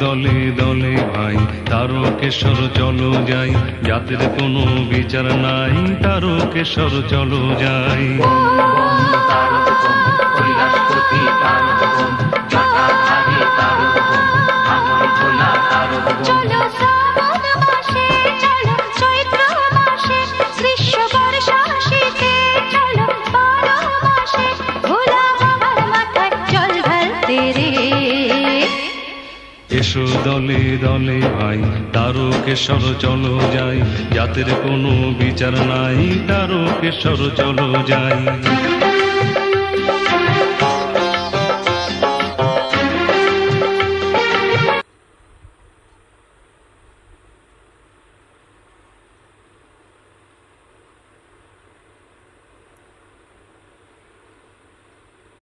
দলে দলে ভাই তারকেশ্বর চলো যাই, জাতের কোনো বিচার নাই, তারকেশ্বর চলো যাই। এসো দলে দলে ভাই তারকেশ্বর চলো যাই, জাতের কোনো বিচার নাই, তারকেশ্বর চলো যাই।